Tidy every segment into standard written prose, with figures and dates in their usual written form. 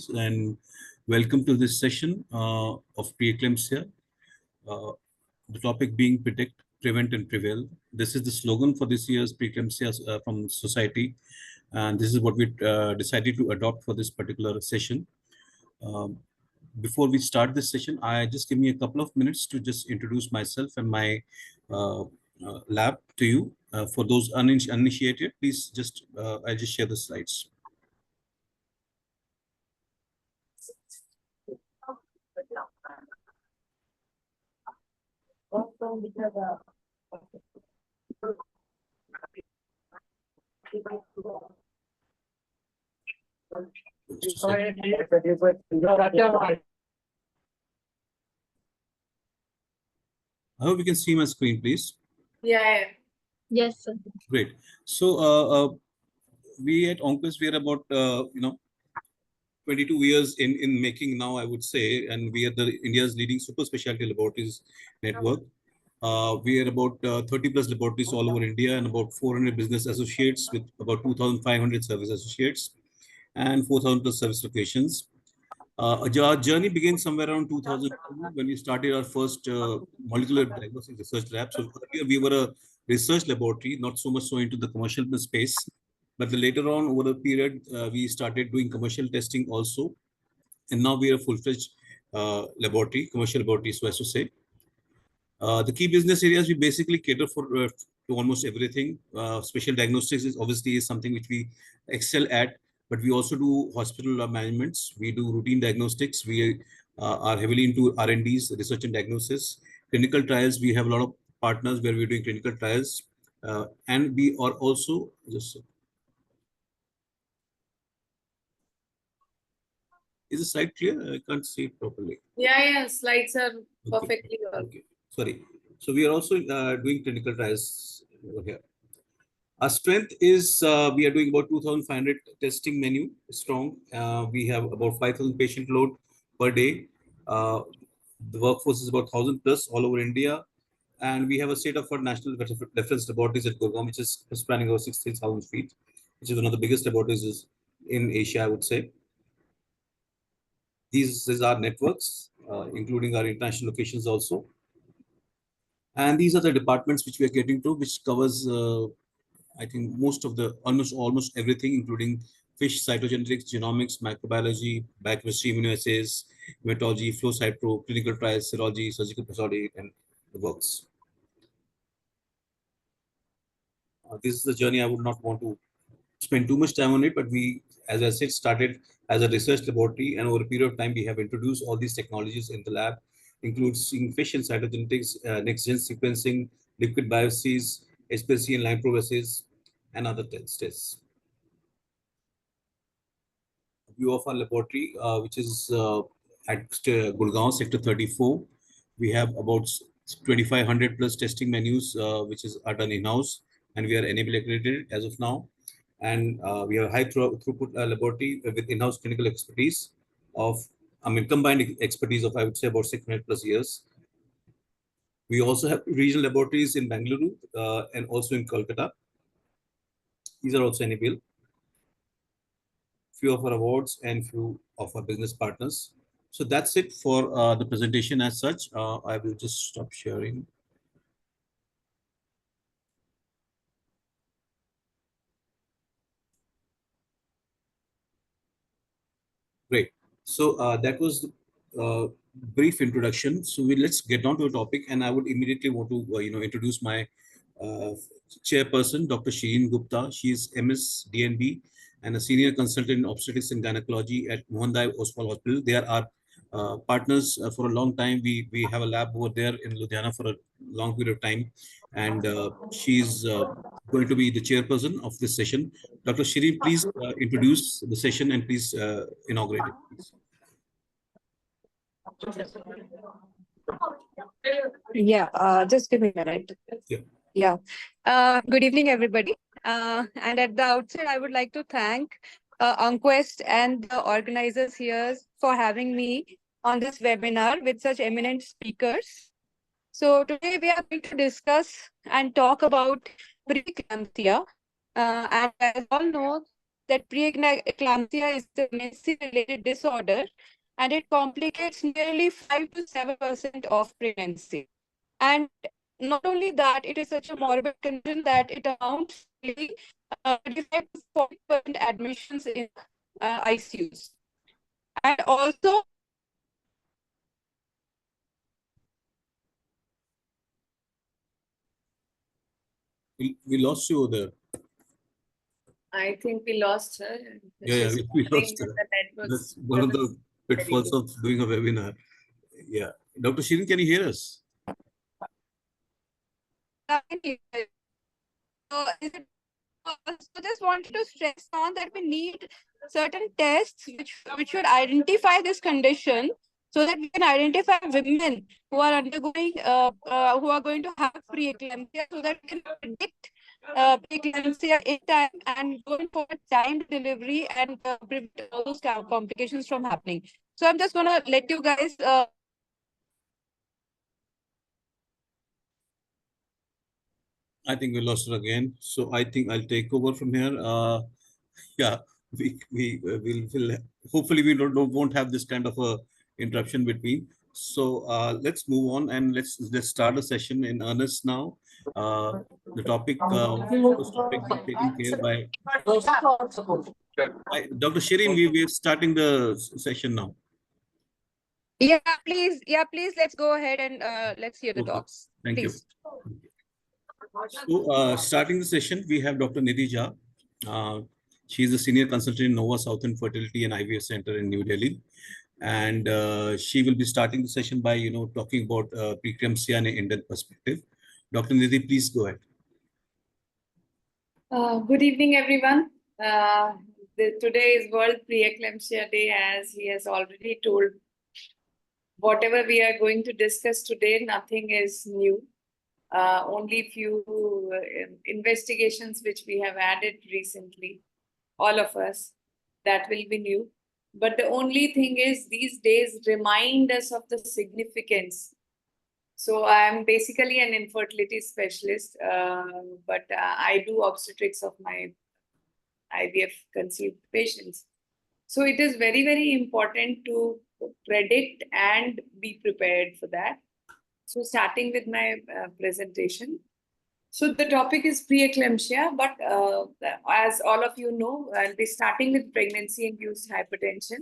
Laboratories, and welcome to this session of Preeclampsia. Uh, the topic being Predict, Prevent, and Prevail. This is the slogan for this year's Preeclampsia from society, and this is what we decided to adopt for this particular session. Um, Before we start this session, I just give me a couple of minutes to just introduce myself and my lab to you. For those uninitiated, please just I'll just share the slides. I hope you can see my screen, please. Yeah. Yes, sir. Great. So we at Onquest, we are about 22 years in making now, I would say, and we are the India's leading super specialty laboratories network. We are about 30 plus laboratories all over India and about 400 business associates with about 2,500 service associates and 4,000 plus service locations. Our journey began somewhere around 2002 when we started our first molecular diagnostic research lab. So earlier we were a research laboratory, not so much so into the commercial space. But later on, over the period, we started doing commercial testing also. And now we are a full-fledged laboratory, commercial laboratory, so as to say. The key business areas we basically cater for to almost everything. Special diagnostics is obviously something which we excel at, but we also do hospital managements. We do routine diagnostics. We are heavily into R&Ds, research and diagnosis. Clinical trials, we have a lot of partners where we're doing clinical trials. And we are also, just is the slide clear? I can't see it properly. Yeah, slides are perfectly well. Okay. Sorry. So we are also doing clinical trials over here. Our strength is we are doing about 2,500 testing menu strong. We have about 5,000 patient load per day. The workforce is about 1,000 plus all over India. And we have a state-of-art national reference laboratories at Gurgaon, which is spanning over 16,000 feet, which is one of the biggest laboratories in Asia, I would say. These is our networks, including our international locations also. And these are the departments which we are getting to, which covers, I think, most of the, almost everything, including fish cytogenetics, genomics, microbiology, biochemistry, immunoassays, hematology, flow cyto, clinical trials, serology, surgical pathology, and the works. This is the journey. I would not want to spend too much time on it, but we, as I said, started as a research laboratory, and over a period of time, we have introduced all these technologies in the lab, including fish and cytogenetics, next-gen sequencing, liquid biopsies, HPLC and line probe assays, and other tests. View of our laboratory, which is at Gurgaon, Sector 34. We have about 2,500 plus testing menus, which are done in-house, and we are enable accredited as of now. And we have a high throughput laboratory with in-house clinical expertise of, combined expertise of, I would say, about 600 plus years. We also have regional laboratories in Bangalore and also in Kolkata. These are also enabled. Few of our awards and few of our business partners. So that's it for the presentation as such. I will just stop sharing. Great. So that was the brief introduction. So let's get on to a topic, and I would immediately want to introduce my chairperson, Dr. Shireen Gupta. She is MS DNB and a senior consultant in obstetrics and gynecology at Mohandai Oswal Hospital. They are our partners for a long time. We have a lab over there in Ludhiana for a long period of time, and she's going to be the chairperson of this session. Dr. Shireen, please introduce the session and please inaugurate it, please. Yeah, just give me a minute. Yeah. Good evening, everybody. And at the outset, I would like to thank Onquest and the organizers here for having me on this webinar with such eminent speakers. So today we are going to discuss and talk about preeclampsia. And as all know, that preeclampsia is a pregnancy-related disorder, and it complicates nearly 5 to 7% of pregnancy. And not only that, it is such a morbid condition that it amounts to 35 to 40% admissions in ICUs. And also, We lost you there. I think we lost her. Yeah, She's we saying lost that her. the network That's one of the was very pitfalls good. of doing a webinar. Yeah. Dr. Shirin, can you hear us? so is it so just wanted to stress on that we need certain tests which should identify this condition so that we can identify women who are undergoing who are going to have preeclampsia so that we can predict preeclampsia in time and going for timed delivery and prevent all those complications from happening. So I'm just gonna let you guys I think we lost her again. So I think I'll take over from here. Yeah, will hopefully we won't have this kind of a interruption between. So let's move on and let's start the session in earnest now. The topic, first topic being taken care by Dr. Shirin. We're starting the session now. yeah, please, let's go ahead and let's hear the Okay, talks. thank you. Please. So, starting the session, we have Dr. Nidhi Jha. She is a senior consultant in Nova Southern Fertility and IVF Center in New Delhi, and she will be starting the session by talking about preeclampsia in an Indian perspective. Dr. Nidhi, please go ahead. Good evening, everyone. Today is World Preeclampsia Day, as he has already told. Whatever we are going to discuss today, nothing is new. Only few investigations which we have added recently, all of us, that will be new. But the only thing is, these days remind us of the significance. So I'm basically an infertility specialist, but I do obstetrics of my IVF conceived patients. So it is very, very important to predict and be prepared for that. So starting with my presentation. So the topic is preeclampsia, but as all of you know, I'll be starting with pregnancy-induced hypertension.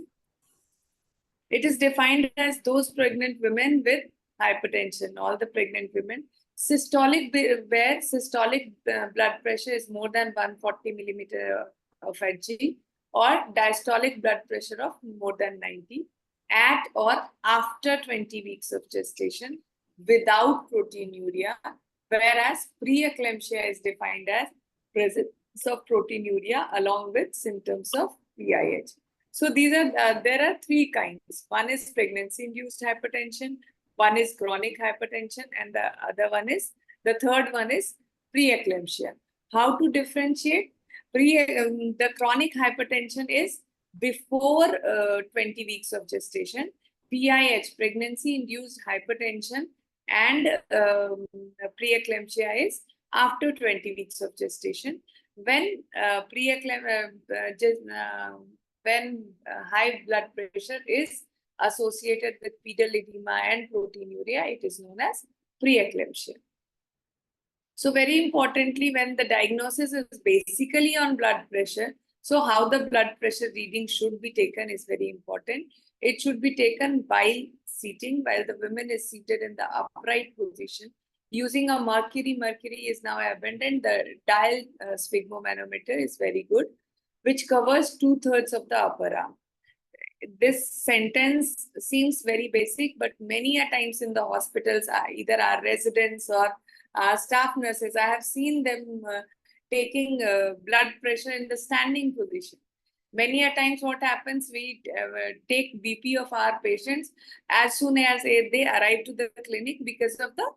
It is defined as those pregnant women with hypertension, all the pregnant women. Systolic, where systolic blood pressure is more than 140 millimeter of Hg, or diastolic blood pressure of more than 90 at or after 20 weeks of gestation without proteinuria, whereas preeclampsia is defined as presence of proteinuria along with symptoms of PIH. So these are there are three kinds. One is pregnancy-induced hypertension, one is chronic hypertension, and the third one is preeclampsia. How to differentiate? The chronic hypertension is before 20 weeks of gestation. PIH, pregnancy-induced hypertension, and preeclampsia is after 20 weeks of gestation. When when high blood pressure is associated with pedal edema and proteinuria, it is known as preeclampsia. So very importantly, when the diagnosis is basically on blood pressure, so how the blood pressure reading should be taken is very important. It should be taken while seating, while the woman is seated in the upright position. Using a mercury is now abundant. The dial sphygmomanometer is very good, which covers 2/3 of the upper arm. This sentence seems very basic, but many a times in the hospitals, either our residents or our staff nurses, I have seen them taking blood pressure in the standing position. Many a times what happens, we take BP of our patients as soon as they arrive to the clinic because of the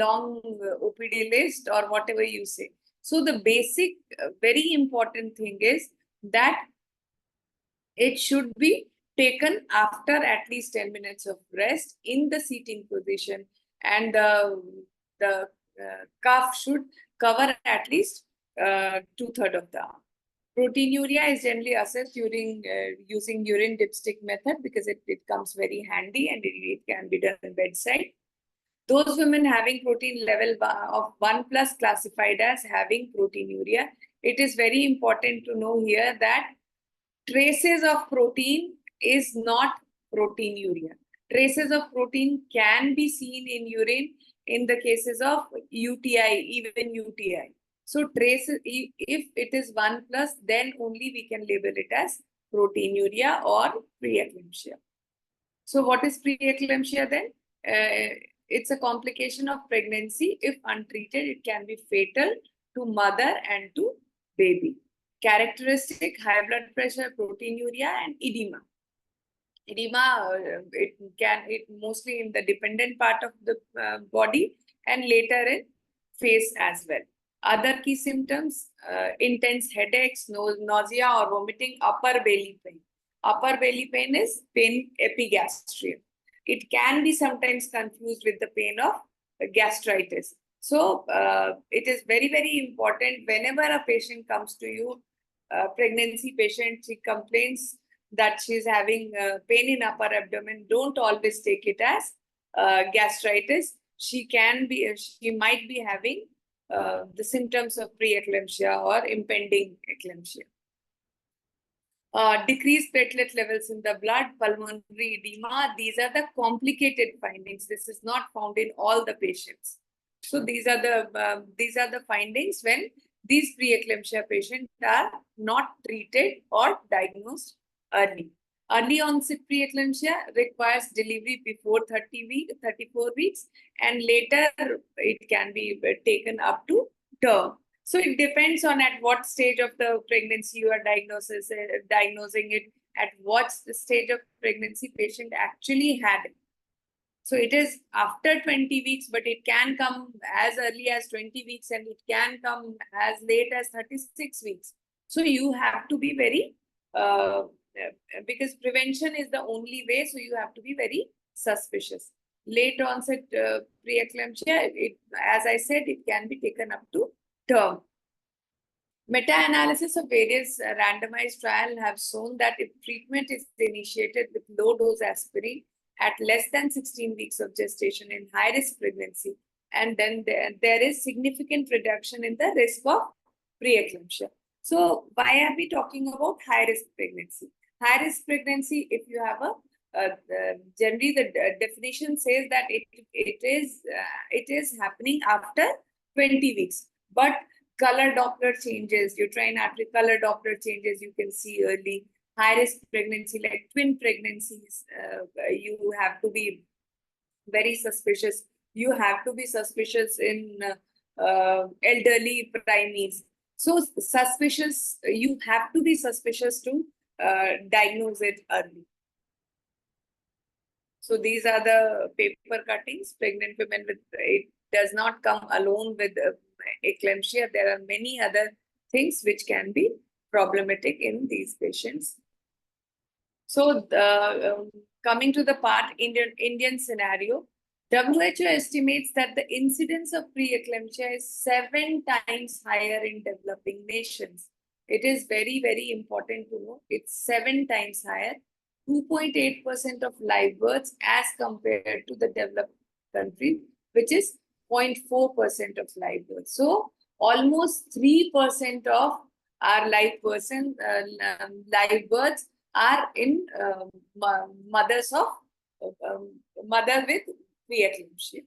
long OPD list or whatever you say. So the basic, very important thing is that it should be taken after at least 10 minutes of rest in the seating position, and the cuff should cover at least 2/3 of the arm. Proteinuria is generally assessed during using urine dipstick method because it comes very handy and it can be done bedside. Those women having protein level of 1+ classified as having proteinuria. It is very important to know here that traces of protein is not proteinuria. Traces of protein can be seen in urine in the cases of UTI, even UTI. So traces, if it is 1+, then only we can label it as proteinuria or preeclampsia. So what is preeclampsia then? It's a complication of pregnancy. If untreated, it can be fatal to mother and to baby. Characteristic: high blood pressure, proteinuria, and edema. Edema, it mostly in the dependent part of the body and later in face as well. Other key symptoms: intense headaches, nausea or vomiting, upper belly pain. Upper belly pain is pain epigastrium. It can be sometimes confused with the pain of gastritis. So it is very, very important whenever a patient comes to you, pregnancy patient, she complains that she's having pain in upper abdomen, don't always take it as gastritis. She might be having the symptoms of preeclampsia or impending eclampsia. Decreased platelet levels in the blood, pulmonary edema. These are the complicated findings. This is not found in all the patients. So these are the findings when these preeclampsia patients are not treated or diagnosed early. Early onset preeclampsia requires delivery before 34 weeks, and later it can be taken up to term. So it depends on at what stage of the pregnancy you are diagnosing it, at what stage of pregnancy patient actually had it. So it is after 20 weeks, but it can come as early as 20 weeks and it can come as late as 36 weeks. So you have to be very, because prevention is the only way, so you have to be very suspicious. Late onset preeclampsia, as I said, it can be taken up to term. Meta-analysis of various randomized trials have shown that if treatment is initiated with low-dose aspirin at less than 16 weeks of gestation in high-risk pregnancy, and then there is significant reduction in the risk of preeclampsia. So why are we talking about high-risk pregnancy? High-risk pregnancy, if you have generally the definition says that it is happening after 20 weeks, but color Doppler changes, uterine artery color Doppler changes, you can see early. High-risk pregnancy, like twin pregnancies, you have to be very suspicious. You have to be suspicious in elderly preemies. So suspicious, you have to be suspicious to diagnose it early. So these are the paper cuttings. Pregnant women with it does not come alone with eclampsia. There are many other things which can be problematic in these patients. So coming to the part Indian scenario, WHO estimates that the incidence of preeclampsia is 7 times higher in developing nations. It is very, very important to know. It's 7 times higher. 2.8% of live births as compared to the developed country, which is 0.4% of live births. So almost 3% of our live births are in mothers of mother with preeclampsia.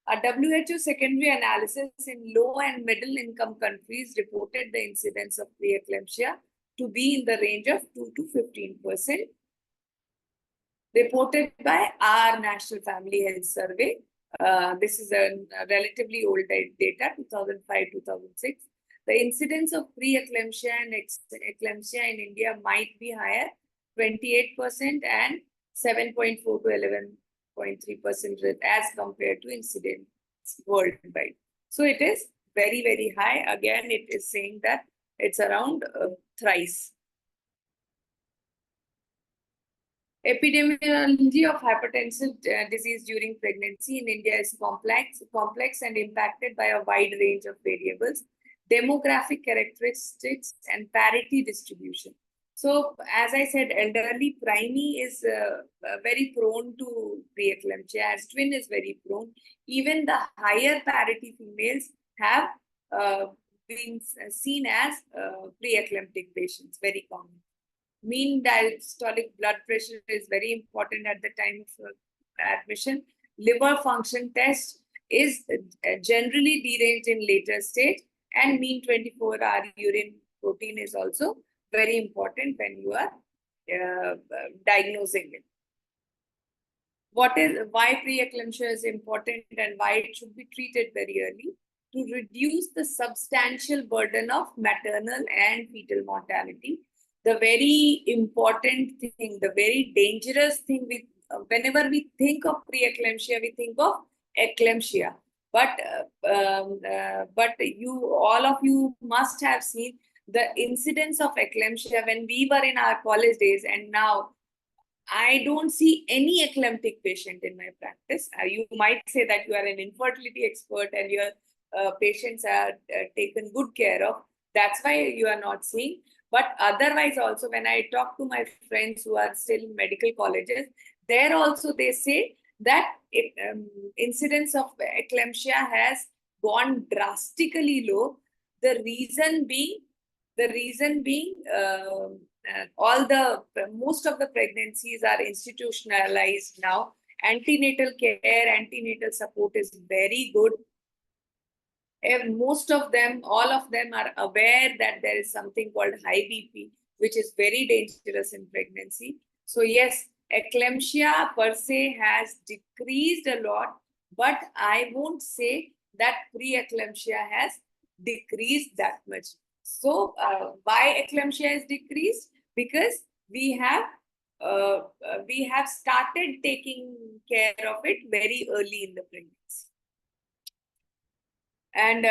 A WHO secondary analysis in low and middle income countries reported the incidence of preeclampsia to be in the range of 2 to 15%. Reported by our National Family Health Survey. This is a relatively old data, 2005-2006. The incidence of preeclampsia and eclampsia in India might be higher, 28% and 7.4 to 11.3% as compared to incidence worldwide. So it is very, very high. Again, it is saying that it's around thrice. Epidemiology of hypertensive disease during pregnancy in India is complex and impacted by a wide range of variables. demographic characteristics, and parity distribution. So, as I said, elderly primary is very prone to preeclampsia, as twin is very prone. Even the higher parity females have uh, been seen as preeclamptic patients, very common. Mean diastolic blood pressure is very important at the time of admission. Liver function test is generally deranged in later stage, and mean 24-hour urine protein is also very important when you are diagnosing it. Why preeclampsia is important and why it should be treated very early? To reduce the substantial burden of maternal and fetal mortality. The very important thing, the very dangerous thing, whenever we think of preeclampsia, we think of eclampsia. But all of you must have seen the incidence of eclampsia when we were in our college days, and now I don't see any eclamptic patient in my practice. You might say that you are an infertility expert and your patients are taken good care of. That's why you are not seeing. But otherwise also, when I talk to my friends who are still in medical colleges, there also they say that incidence of eclampsia has gone drastically low. The reason being most of the pregnancies are institutionalized now. Antenatal care, antenatal support is very good. And most of them, all of them are aware that there is something called high BP, which is very dangerous in pregnancy. So yes, eclampsia per se has decreased a lot, but I won't say that pre-eclampsia has decreased that much. So why eclampsia is decreased? Because we have started taking care of it very early in the pregnancy. And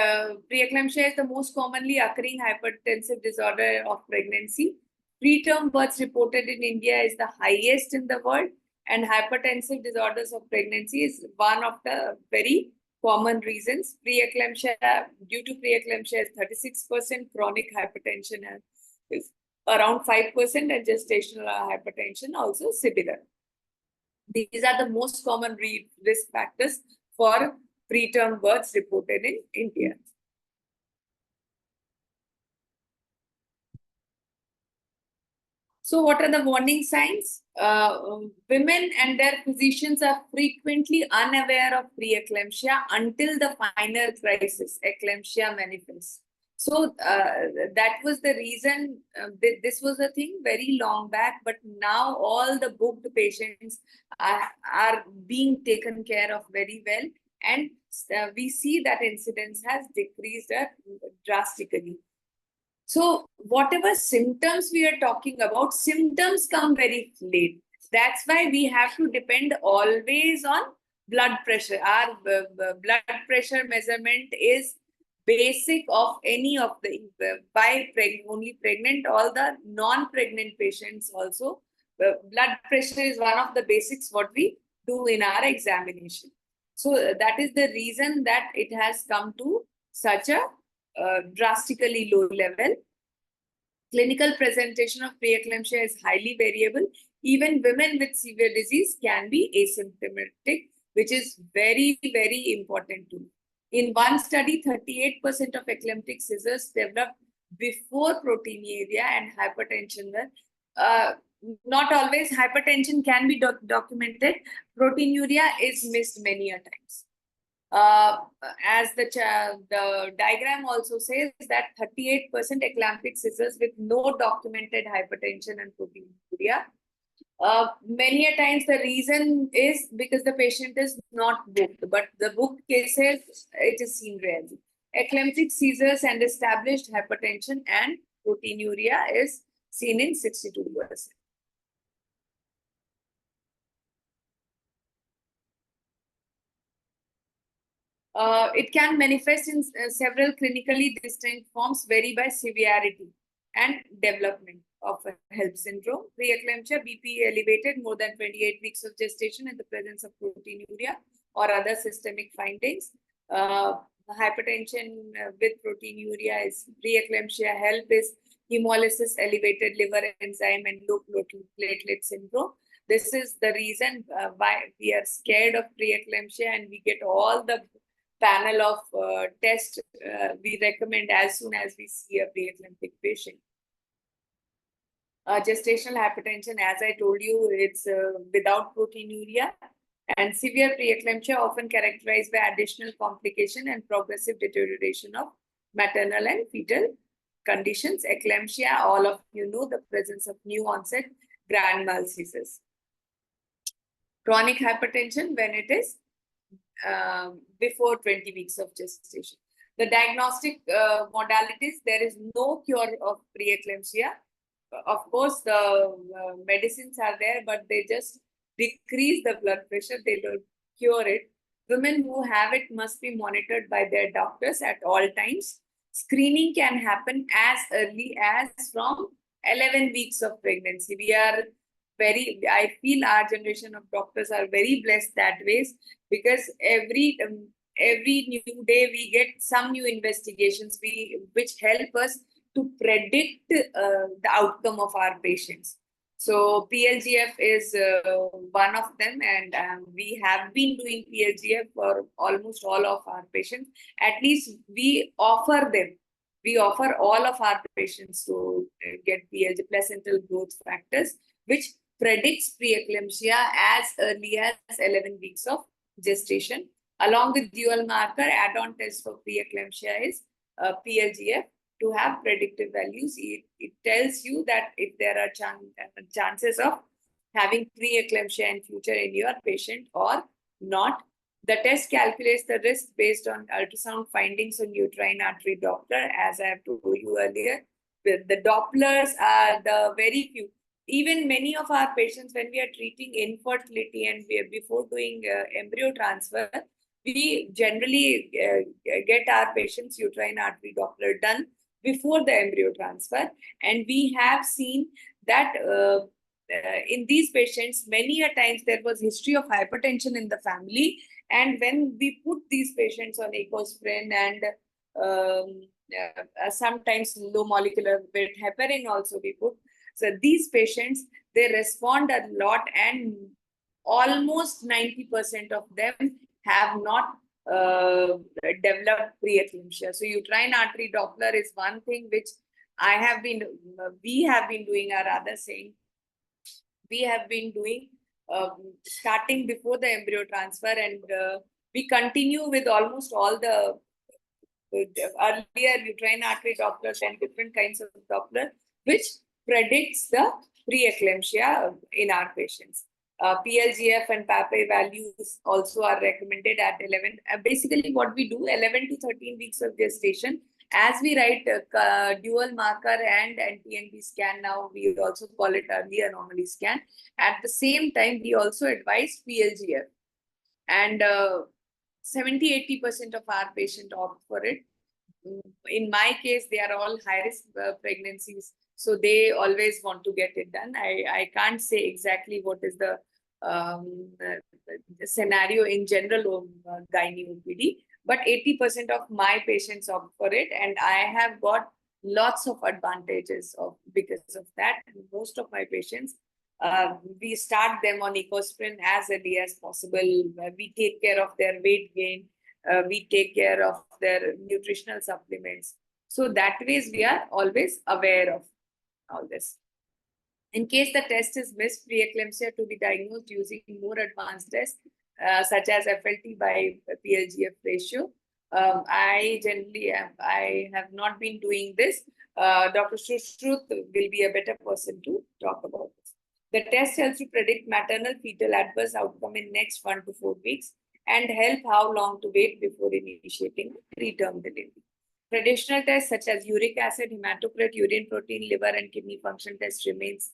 preeclampsia is the most commonly occurring hypertensive disorder of pregnancy. Preterm births reported in India is the highest in the world, and hypertensive disorders of pregnancy is one of the very common reasons. Preeclampsia, due to preeclampsia, is 36%, chronic hypertension is around 5%, and gestational hypertension also similar. These are the most common risk factors for preterm births reported in India. So what are the warning signs? Women and their physicians are frequently unaware of preeclampsia until the final crisis, eclampsia manifests. So that was the reason, this was a thing very long back, but now all the booked patients are being taken care of very well. And we see that incidence has decreased drastically. So whatever symptoms we are talking about, symptoms come very late. That's why we have to depend always on blood pressure. Our blood pressure measurement is basic of any of the, only pregnant, all the non-pregnant patients also. Blood pressure is one of the basics what we do in our examination. So that is the reason that it has come to such a drastically low level. Clinical presentation of preeclampsia is highly variable. Even women with severe disease can be asymptomatic, which is very, very important to know. In one study, 38% of eclamptic seizures developed before proteinuria and hypertension were not always. Hypertension can be documented. Proteinuria is missed many a times. As the diagram also says that 38% eclamptic seizures with no documented hypertension and proteinuria. Many a times the reason is because the patient is not booked, but the booked cases, it is seen rarely. Eclamptic seizures and established hypertension and proteinuria is seen in 62%. It can manifest in several clinically distinct forms, vary by severity and development of a HELP syndrome. Preeclampsia, BP elevated more than 28 weeks of gestation in the presence of proteinuria or other systemic findings. hypertension with proteinuria is preeclampsia. HELP is hemolysis, elevated liver enzyme, and low platelet syndrome. This is the reason why we are scared of preeclampsia, and we get all the panel of tests we recommend as soon as we see a preeclamptic patient. Gestational hypertension, as I told you, it's without proteinuria, and severe preeclampsia often characterized by additional complication and progressive deterioration of maternal and fetal conditions. Eclampsia, all of you know the presence of new onset grand mal ceases. Chronic hypertension when it is before 20 weeks of gestation. The diagnostic modalities, there is no cure of preeclampsia. Of course, the medicines are there, but they just decrease the blood pressure. They don't cure it. Women who have it must be monitored by their doctors at all times. Screening can happen as early as from 11 weeks of pregnancy. I feel our generation of doctors are very blessed that ways, because every new day we get some new investigations which help us to predict the outcome of our patients. So PLGF is one of them, and we have been doing PLGF for almost all of our patients. At least we offer them. We offer all of our patients to get PLG, placental growth factors, which predicts preeclampsia as early as 11 weeks of gestation. Along with dual marker, add-on test for preeclampsia is PLGF to have predictive values. It tells you that if there are chances of having preeclampsia in future in your patient or not. The test calculates the risk based on ultrasound findings on uterine artery Doppler, as I have told you earlier. The Dopplers are the very few. Even many of our patients, when we are treating infertility and before doing embryo transfer, we generally get our patients' uterine artery Doppler done before the embryo transfer. And we have seen that in these patients, many a times there was history of hypertension in the family. And when we put these patients on ecosprin and sometimes low molecular weight heparin also we put. So these patients, they respond a lot, and almost 90% of them have not developed preeclampsia. So uterine artery Doppler is one thing which we have been doing, or rather saying, we have been doing starting before the embryo transfer, and we continue with almost all the earlier uterine artery Dopplers and different kinds of Doppler, which predicts the preeclampsia in our patients. PLGF and PAPA values also are recommended at 11. Basically, what we do, 11 to 13 weeks of gestation, as we write dual marker and NTNB scan, now we also call it early anomaly scan. At the same time, we also advise PLGF. And 70-80% of our patients opt for it. In my case, they are all high-risk pregnancies, so they always want to get it done. I can't say exactly what is the scenario in general of gynae OPD, but 80% of my patients opt for it, and I have got lots of advantages because of that. And most of my patients, we start them on ecosprin as early as possible. We take care of their weight gain. We take care of their nutritional supplements. So that ways we are always aware of all this. In case the test is missed, preeclampsia to be diagnosed using more advanced tests, such as FLT by PLGF ratio. I have not been doing this. Dr. Shruth will be a better person to talk about this. The test helps to predict maternal fetal adverse outcome in next 1 to 4 weeks and help how long to wait before initiating preterm delivery. Traditional tests such as uric acid, hematocrit, urine protein, liver and kidney function test remains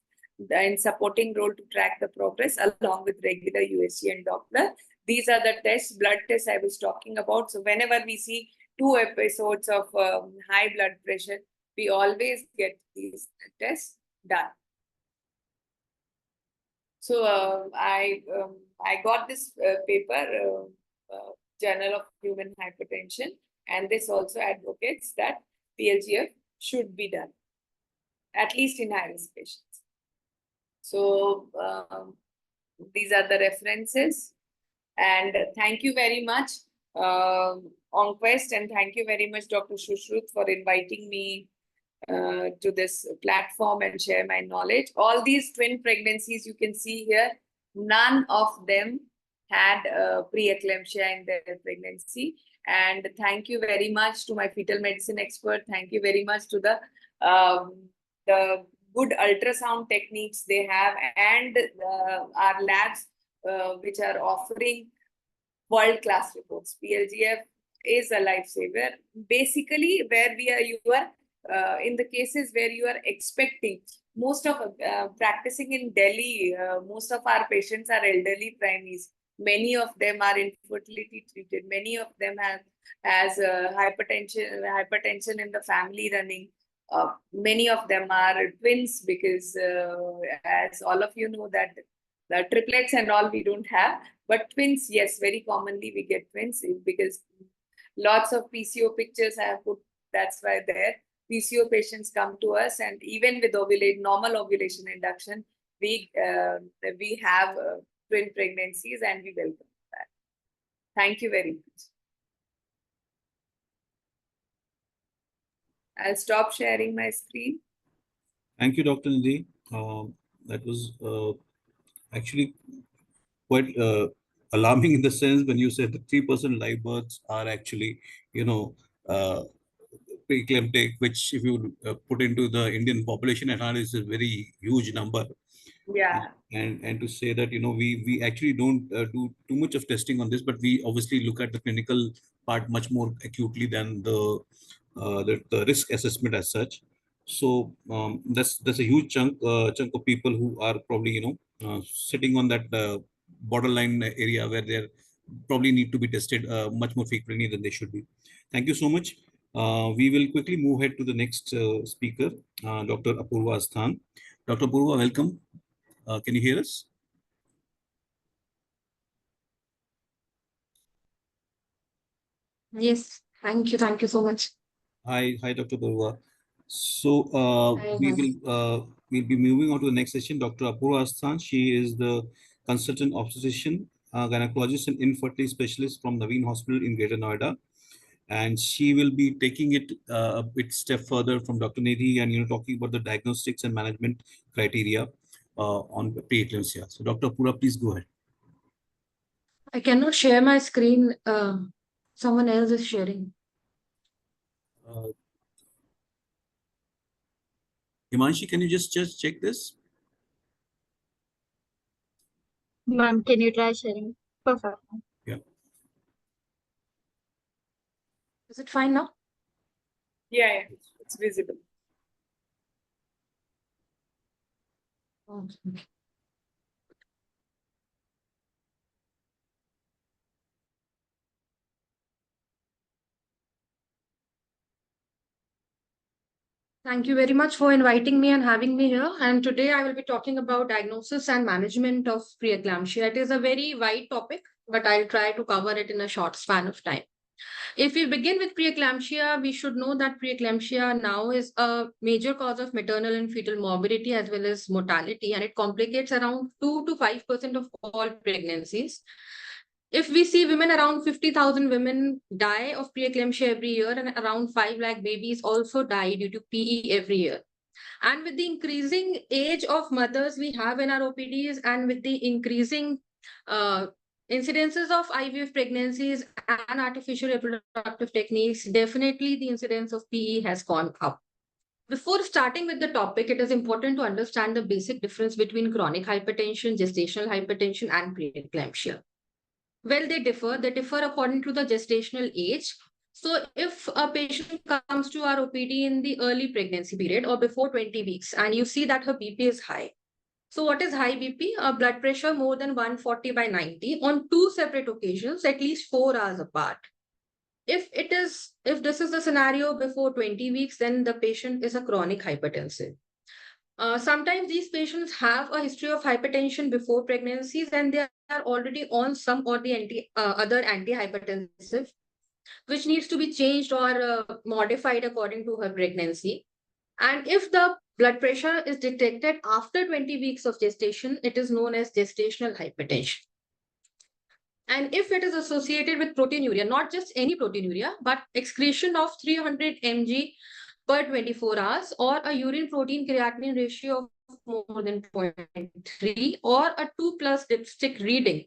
in supporting role to track the progress along with regular USG and Doppler. These are the tests, blood tests I was talking about. So whenever we see 2 episodes of high blood pressure, we always get these tests done. So I got this paper, Journal of Human Hypertension, And this also advocates that PLGF should be done, at least in high-risk patients. So these are the references. And thank you very much, OnQuest, and thank you very much, Dr. Shushruth, for inviting me to this platform and share my knowledge. All these twin pregnancies you can see here, none of them had preeclampsia in their pregnancy. And thank you very much to my fetal medicine expert. Thank you very much to the good ultrasound techniques they have, and our labs which are offering world-class reports. PLGF is a lifesaver. Basically, where you are in the cases where you are expecting, most of practicing in Delhi, most of our patients are elderly primaries. Many of them are infertility treated. Many of them have hypertension in the family running. Many of them are twins because, as all of you know, that the triplets and all we don't have, but twins, yes, very commonly we get twins because lots of PCO pictures I have put. That's why there PCO patients come to us, and even with normal ovulation induction, we have twin pregnancies, and we welcome that. Thank you very much. I'll stop sharing my screen. Thank you, Dr. Nidhi. That was actually quite alarming in the sense when you said that 3% live births are actually, preeclamptic, which if you put into the Indian population at heart is a very huge number. Yeah. And to say that, we actually don't do too much of testing on this, but we obviously look at the clinical part much more acutely than the risk assessment as such. So that's a huge chunk of people who are probably sitting on that borderline area where they probably need to be tested much more frequently than they should be. Thank you so much. We will quickly move ahead to the next speaker, Dr. Apurva Asthan. Dr. Apurva, welcome. Can you hear us? Yes, thank you. Thank you so much. Hi, Dr. Apurva. So Hi, we'll be moving on to the next session. Dr. Apurva Asthan. She is the consultant obstetrician, gynecologist, and infertility specialist from Naveen Hospital in Greater Noida, and she will be taking it a bit step further from Dr. Nidhi and talking about the diagnostics and management criteria on preeclampsia. So Dr. Apurva, please go ahead. I cannot share my screen. Someone else is sharing. Himanshi, can you just check this? Ma'am, can you try sharing? Perfect. Yeah. Is it fine now? Yeah, it's visible. Okay. Thank you very much for inviting me and having me here. And today I will be talking about diagnosis and management of preeclampsia. It is a very wide topic, but I'll try to cover it in a short span of time. If we begin with preeclampsia, we should know that preeclampsia now is a major cause of maternal and fetal morbidity as well as mortality, and it complicates around 2 to 5% of all pregnancies. If we see women, around 50,000 women die of preeclampsia every year, and around 5 lakh babies also die due to PE every year. And with the increasing age of mothers we have in our OPDs, and with the increasing incidences of IVF pregnancies and artificial reproductive techniques, definitely the incidence of PE has gone up. Before starting with the topic, it is important to understand the basic difference between chronic hypertension, gestational hypertension, and preeclampsia. Well, they differ. They differ according to the gestational age. So if a patient comes to our OPD in the early pregnancy period or before 20 weeks, and you see that her BP is high. So what is high BP? A blood pressure more than 140 by 90 on 2 separate occasions, at least 4 hours apart. If this is the scenario before 20 weeks, then the patient is a chronic hypertensive. Sometimes these patients have a history of hypertension before pregnancies, and they are already on some or the other antihypertensive. which needs to be changed or modified according to her pregnancy. And if the blood pressure is detected after 20 weeks of gestation, it is known as gestational hypertension. And if it is associated with proteinuria, not just any proteinuria, but excretion of 300 mg per 24 hours, or a urine protein creatinine ratio of more than 0.3, or a 2+ dipstick reading,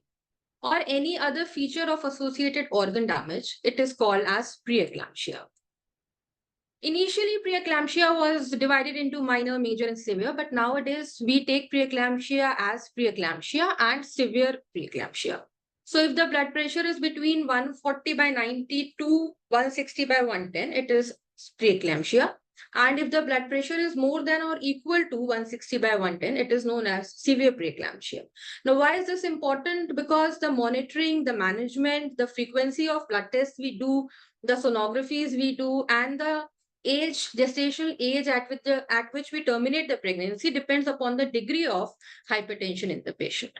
or any other feature of associated organ damage, it is called as preeclampsia. Initially, preeclampsia was divided into minor, major, and severe, but nowadays we take preeclampsia as preeclampsia and severe preeclampsia. So if the blood pressure is between 140/90 to 160/110, it is preeclampsia. And if the blood pressure is more than or equal to 160/110, it is known as severe preeclampsia. Now, why is this important? Because the monitoring, the management, the frequency of blood tests we do, the sonographies we do, and the gestational age at which we terminate the pregnancy depends upon the degree of hypertension in the patient.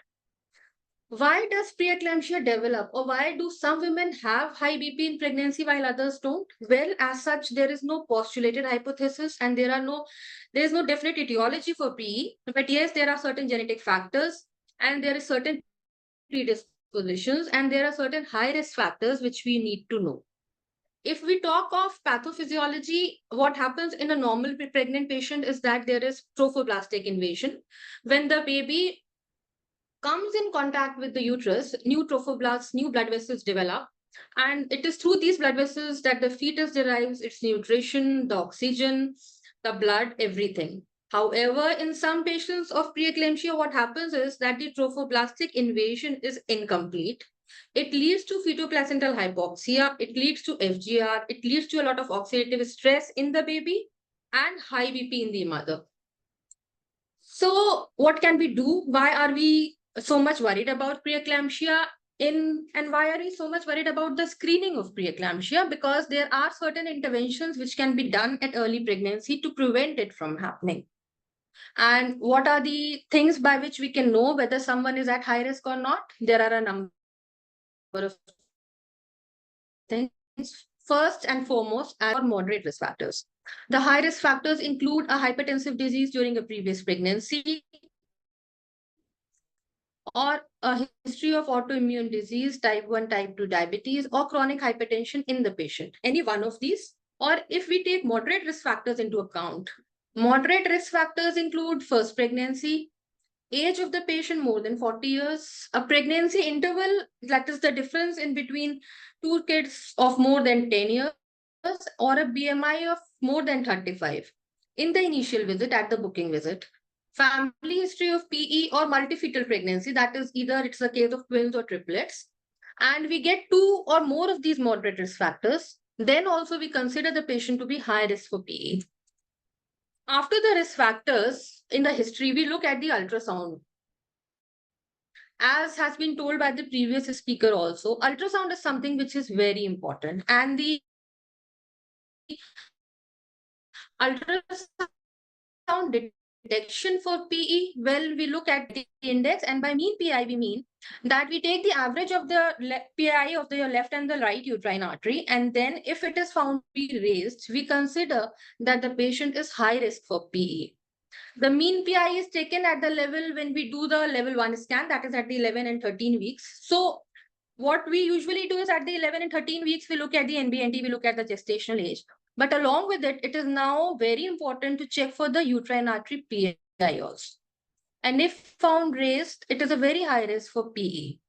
Why does preeclampsia develop, or why do some women have high BP in pregnancy while others don't? Well, as such, there is no postulated hypothesis, and there is no definite etiology for PE. But yes, there are certain genetic factors, and there is certain predispositions, and there are certain high risk factors which we need to know. If we talk of pathophysiology, what happens in a normal pregnant patient is that there is trophoblastic invasion. When the baby comes in contact with the uterus, new trophoblasts, new blood vessels develop. And it is through these blood vessels that the fetus derives its nutrition, the oxygen, the blood, everything. However, in some patients of preeclampsia, what happens is that the trophoblastic invasion is incomplete. It leads to fetoplacental hypoxia, it leads to FGR, it leads to a lot of oxidative stress in the baby and high BP in the mother. So what can we do? Why are we so much worried about preeclampsia and why are we so much worried about the screening of preeclampsia? Because there are certain interventions which can be done at early pregnancy to prevent it from happening. And what are the things by which we can know whether someone is at high risk or not? There are a number of things. First and foremost, are moderate risk factors. The high risk factors include a hypertensive disease during a previous pregnancy, or a history of autoimmune disease, type 1, type 2 diabetes, or chronic hypertension in the patient. Any one of these. Or if we take moderate risk factors into account, moderate risk factors include first pregnancy, age of the patient more than 40 years, a pregnancy interval, that is the difference in between two kids of more than 10 years, or a BMI of more than 35 in the initial visit, at the booking visit. Family history of PE or multifetal pregnancy, that is either it's a case of twins or triplets, and we get 2 or more of these moderate risk factors, then also we consider the patient to be high risk for PE. After the risk factors in the history, we look at the ultrasound. As has been told by the previous speaker also, ultrasound is something which is very important, and the ultrasound detection for PE, well, we look at the index, and by mean PI, we mean that we take the average of the PI of the left and the right uterine artery, and then if it is found to be raised, we consider that the patient is high risk for PE. The mean PI is taken at the level when we do the level 1 scan, that is at the 11 and 13 weeks. So what we usually do is at the 11 and 13 weeks, we look at the NBNT, we look at the gestational age. But along with it, it is now very important to check for the uterine artery PI also. And if found raised, it is a very high risk for PE.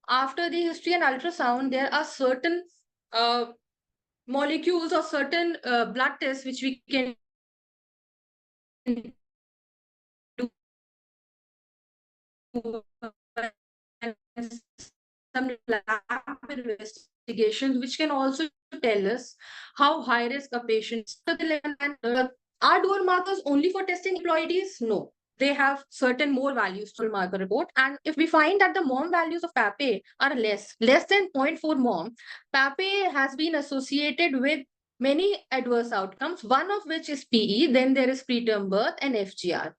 After the history and ultrasound, there are certain molecules or certain blood tests which we can do, some lab investigations which can also tell us how high risk a patient is. Are dual markers only for testing haploids? No. They have certain more values to the marker report. And if we find that the mom values of PAPE are less than 0.4 mom, PAPE has been associated with many adverse outcomes, one of which is PE, then there is preterm birth and FGR.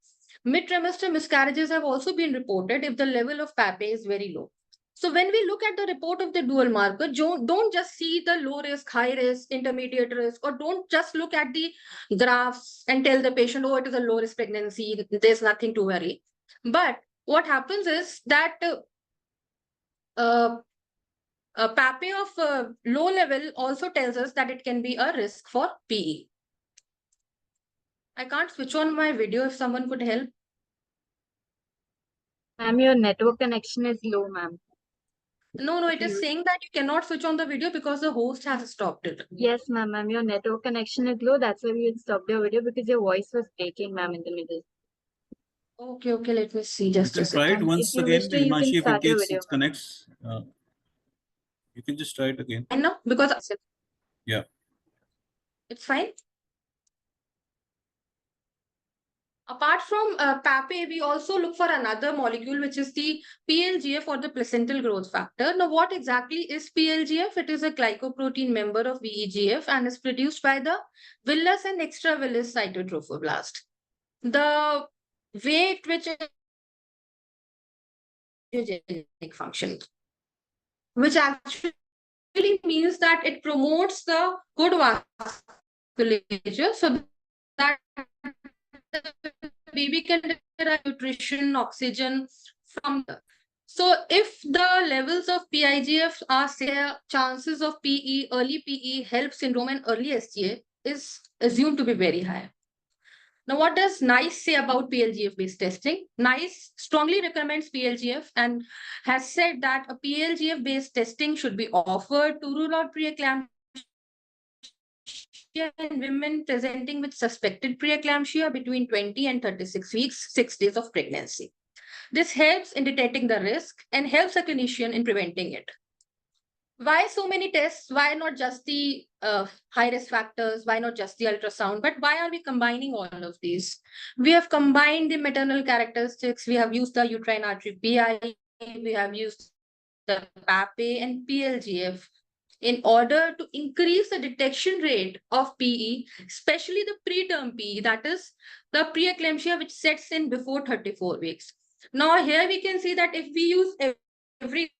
Mid-trimester miscarriages have also been reported if the level of PAPE is very low. So when we look at the report of the dual marker, don't just see the low risk, high risk, intermediate risk, or don't just look at the graphs and tell the patient, oh, it is a low risk pregnancy, there's nothing to worry. But what happens is that a PAPE of low level also tells us that it can be a risk for PE. I can't switch on my video if someone could help. Ma'am, your network connection is low, ma'am. No, it is saying that you cannot switch on the video because the host has stopped it. Yes, ma'am, your network connection is low. That's why we had stopped your video because your voice was breaking, ma'am, in the middle. Okay, let me see just You a can try it second. once If you again, wish to, you can Himanshu, if in start your case video. it connects. You can just try it again. And now, because Yeah. it's fine. Apart from PAPE, we also look for another molecule, which is the PLGF or the placental growth factor. Now, what exactly is PLGF? It is a glycoprotein member of VEGF and is produced by the villus and extravillus cytotrophoblast. The way at which angiogenic function, which actually means that it promotes the good vasculature so that the baby can derive nutrition, oxygen from the. So if the levels of PIGF are say chances of PE, early PE, HELP syndrome and early SGA is assumed to be very high. Now, what does NICE say about PLGF-based testing? NICE strongly recommends PLGF and has said that a PLGF-based testing should be offered to rule out preeclampsia in women presenting with suspected preeclampsia between 20 and 36 weeks, 6 days of pregnancy. This helps in detecting the risk and helps a clinician in preventing it. Why so many tests? Why not just the high risk factors? Why not just the ultrasound? But why are we combining all of these? We have combined the maternal characteristics. We have used the uterine artery PI. We have used the PAPE and PLGF in order to increase the detection rate of PE, especially the preterm PE, that is the preeclampsia, which sets in before 34 weeks. Now, here we can see that if we use everything,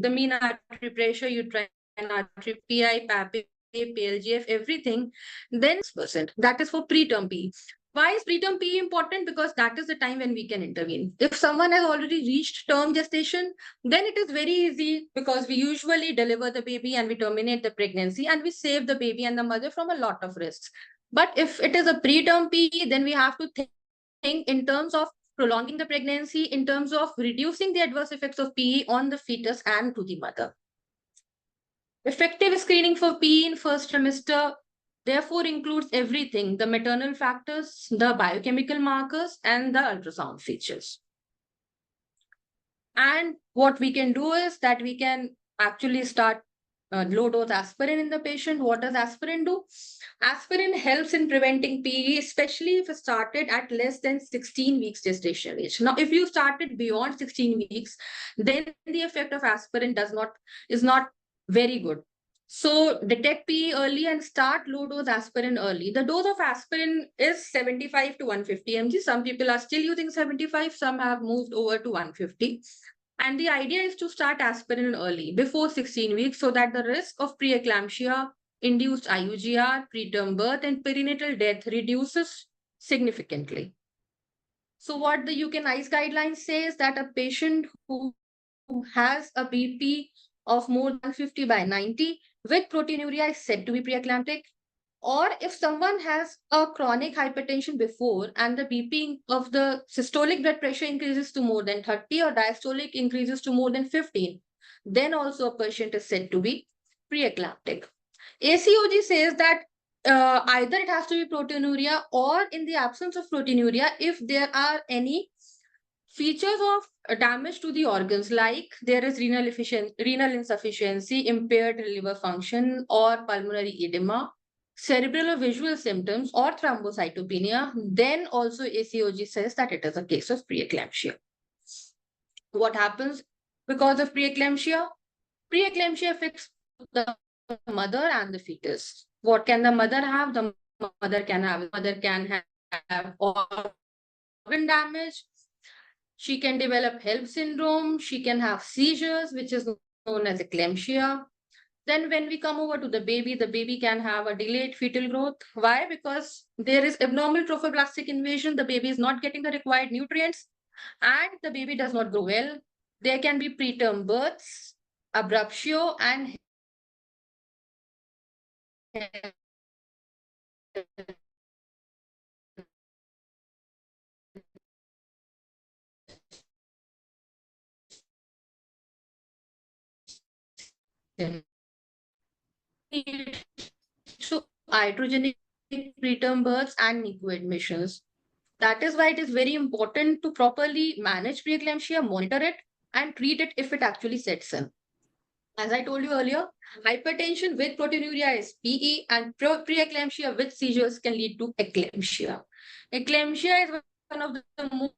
the mean artery pressure, uterine artery, PI, PAPE, PLGF, everything, then 6%. That is for preterm PE. Why is preterm PE important? Because that is the time when we can intervene. If someone has already reached term gestation, then it is very easy because we usually deliver the baby and we terminate the pregnancy and we save the baby and the mother from a lot of risks. But if it is a preterm PE, then we have to think in terms of prolonging the pregnancy, in terms of reducing the adverse effects of PE on the fetus and to the mother. Effective screening for PE in first trimester therefore includes everything, the maternal factors, the biochemical markers, and the ultrasound features. And what we can do is that we can actually start low dose aspirin in the patient. What does aspirin do? Aspirin helps in preventing PE, especially if it started at less than 16 weeks gestation age. Now, if you started beyond 16 weeks, then the effect of aspirin is not very good. So detect PE early and start low dose aspirin early. The dose of aspirin is 75 to 150 mg. Some people are still using 75, some have moved over to 150. And the idea is to start aspirin early, before 16 weeks, so that the risk of preeclampsia, induced IUGR, preterm birth, and perinatal death reduces significantly. So what the UK NICE guidelines say is that a patient who has a BP of more than 50 by 90 with proteinuria is said to be preeclamptic. Or if someone has a chronic hypertension before and the BP of the systolic blood pressure increases to more than 30 or diastolic increases to more than 15, then also a patient is said to be preeclamptic. ACOG says that either it has to be proteinuria or in the absence of proteinuria, if there are any features of damage to the organs, like there is renal insufficiency, impaired liver function, or pulmonary edema, cerebral or visual symptoms, or thrombocytopenia, then also ACOG says that it is a case of preeclampsia. What happens because of preeclampsia? Preeclampsia affects the mother and the fetus. What can the mother have? The mother can have organ damage, She can develop HELP syndrome. She can have seizures, which is known as eclampsia. Then when we come over to the baby can have a delayed fetal growth. Why? Because there is abnormal trophoblastic invasion. The baby is not getting the required nutrients and the baby does not grow well. There can be preterm births, abruptio, and so iatrogenic preterm births and NICU admissions. That is why it is very important to properly manage preeclampsia, monitor it, and treat it if it actually sets in. As I told you earlier, hypertension with proteinuria is PE, and preeclampsia with seizures can lead to eclampsia. Eclampsia is one of the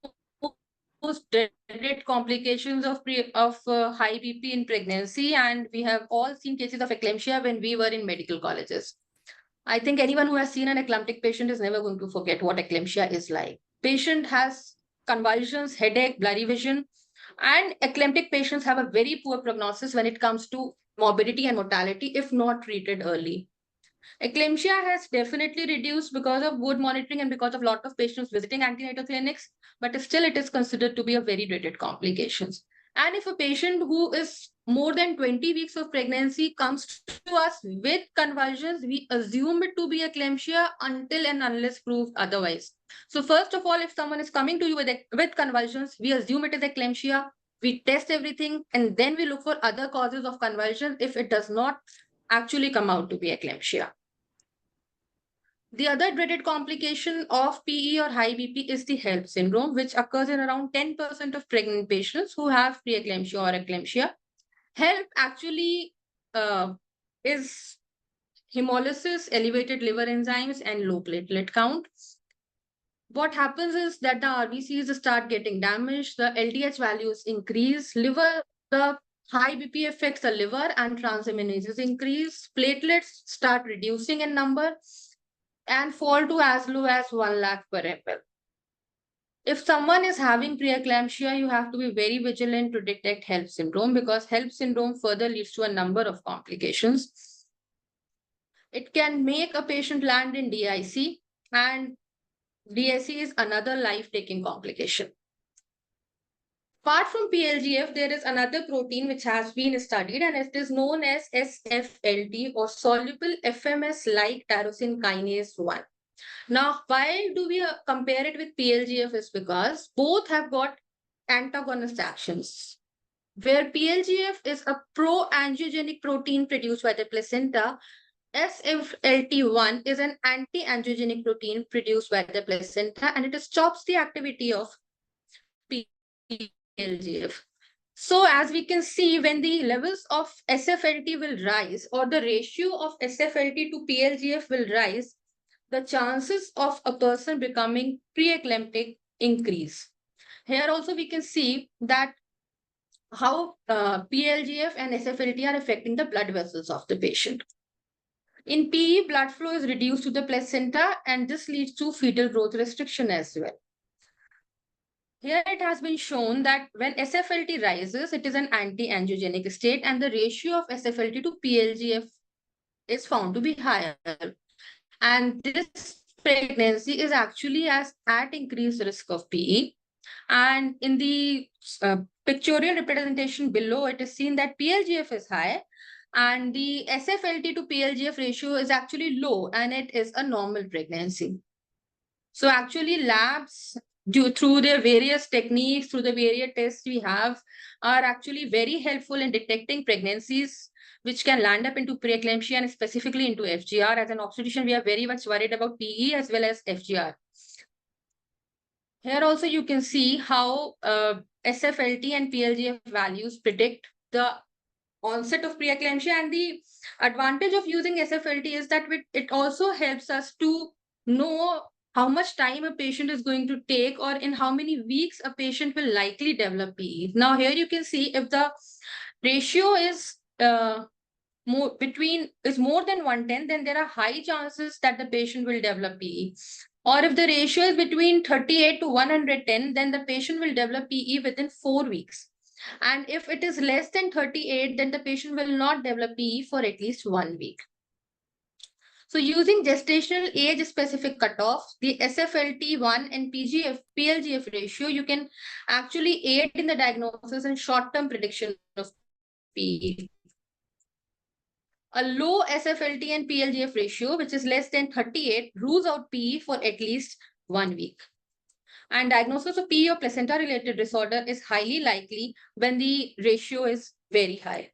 most dreaded complications of high BP in pregnancy, and we have all seen cases of eclampsia when we were in medical colleges. I think anyone who has seen an eclamptic patient is never going to forget what eclampsia is like. Patient has convulsions, headache, blurry vision, and eclamptic patients have a very poor prognosis when it comes to morbidity and mortality if not treated early. Eclampsia has definitely reduced because of good monitoring and because of a lot of patients visiting antenatal clinics, but still it is considered to be a very dreaded complications. And if a patient who is more than 20 weeks of pregnancy comes to us with convulsions, we assume it to be eclampsia until and unless proved otherwise. So first of all, if someone is coming to you with convulsions, we assume it is eclampsia. We test everything and then we look for other causes of convulsion if it does not actually come out to be eclampsia. The other dreaded complication of PE or high BP is the HELP syndrome, which occurs in around 10% of pregnant patients who have preeclampsia or eclampsia. HELP actually is hemolysis, elevated liver enzymes, and low platelet count. What happens is that the RBCs start getting damaged, the LDH values increase, the high BP affects the liver and transaminases increase, platelets start reducing in number and fall to as low as 1 lakh per ml. If someone is having preeclampsia, you have to be very vigilant to detect HELP syndrome because HELP syndrome further leads to a number of complications. It can make a patient land in DIC, and DIC is another life-taking complication. Apart from PLGF, there is another protein which has been studied and it is known as SFLT or soluble FMS-like tyrosine kinase 1. Now, why do we compare it with PLGF is because both have got antagonist actions. Where PLGF is a pro-angiogenic protein produced by the placenta, SFLT1 is an anti-angiogenic protein produced by the placenta and it stops the activity of PLGF. So as we can see, when the levels of SFLT will rise or the ratio of SFLT to PLGF will rise, the chances of a person becoming preeclamptic increase. Here also we can see that how PLGF and SFLT are affecting the blood vessels of the patient. In PE, blood flow is reduced to the placenta and this leads to fetal growth restriction as well. Here it has been shown that when SFLT rises, it is an anti-angiogenic state and the ratio of SFLT to PLGF is found to be higher. And this pregnancy is actually at increased risk of PE. And in the pictorial representation below, it is seen that PLGF is high and the SFLT to PLGF ratio is actually low and it is a normal pregnancy. So actually labs, through their various techniques, through the various tests we have, are actually very helpful in detecting pregnancies which can land up into preeclampsia and specifically into FGR. As an obstetrician, we are very much worried about PE as well as FGR. Here also you can see how SFLT and PLGF values predict the onset of preeclampsia, and the advantage of using SFLT is that it also helps us to know how much time a patient is going to take or in how many weeks a patient will likely develop PE. Now here you can see if the ratio is more than 110, then there are high chances that the patient will develop PE. Or if the ratio is between 38 to 110, then the patient will develop PE within 4 weeks. And if it is less than 38, then the patient will not develop PE for at least 1 week. So using gestational age-specific cutoff, the SFLT1 and PLGF ratio, you can actually aid in the diagnosis and short-term prediction of PE. A low SFLT and PLGF ratio, which is less than 38, rules out PE for at least 1 week. And diagnosis of PE or placenta-related disorder is highly likely when the ratio is very high.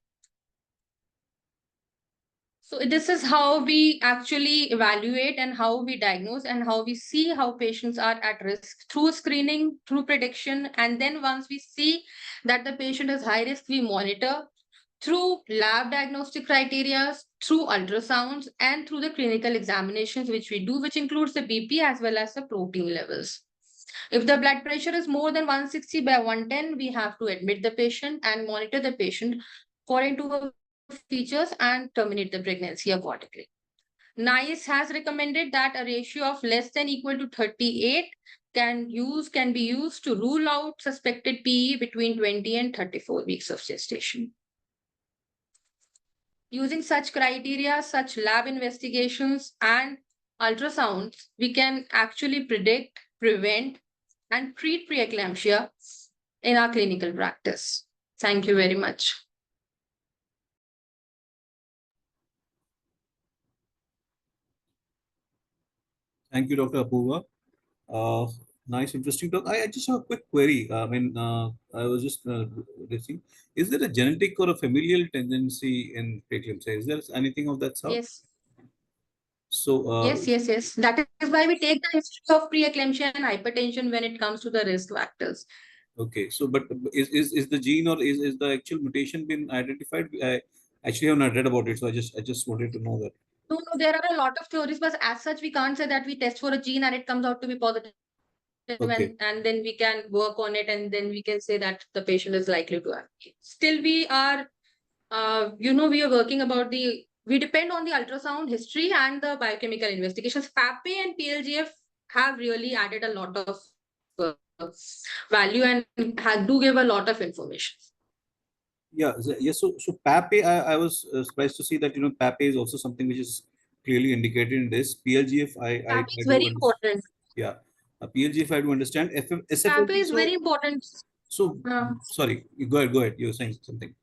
So this is how we actually evaluate and how we diagnose and how we see how patients are at risk through screening, through prediction. And then once we see that the patient is high risk, we monitor through lab diagnostic criteria, through ultrasounds, and through the clinical examinations which we do, which includes the BP as well as the protein levels. If the blood pressure is more than 160 by 110, we have to admit the patient and monitor the patient according to her features and terminate the pregnancy accordingly. NICE has recommended that a ratio of less than equal to 38 can be used to rule out suspected PE between 20 and 34 weeks of gestation. Using such criteria, such lab investigations and ultrasounds, we can actually predict, prevent, and treat preeclampsia in our clinical practice. Thank you very much. Thank you, Dr. Apurva. Nice, interesting talk. I just have a quick query. I was just listening. Is there a genetic or a familial tendency in preeclampsia? Is there anything of that sort? Yes. So, Yes. That is why we take the history of preeclampsia and hypertension when it comes to the risk factors. okay. So, but is the gene or is the actual mutation been identified? I actually have not read about it, so I just wanted to know that. No, there are a lot of theories, but as such, we can't say that we test for a gene and it comes out to be positive. Okay. And then we can work on it and then we can say that the patient is likely to have it. Still, we are, we are working about we depend on the ultrasound history and the biochemical investigations. PAPE and PLGF have really added a lot of value and do give a lot of information. Yeah. So PAPE, I was surprised to see that PAPE is also something which is clearly indicated in this. PLGF, I PAPE is do very understand. important. Yeah. PLGF, I do understand. SFLT, PAPE is very important. So, sorry, go ahead. You were saying something.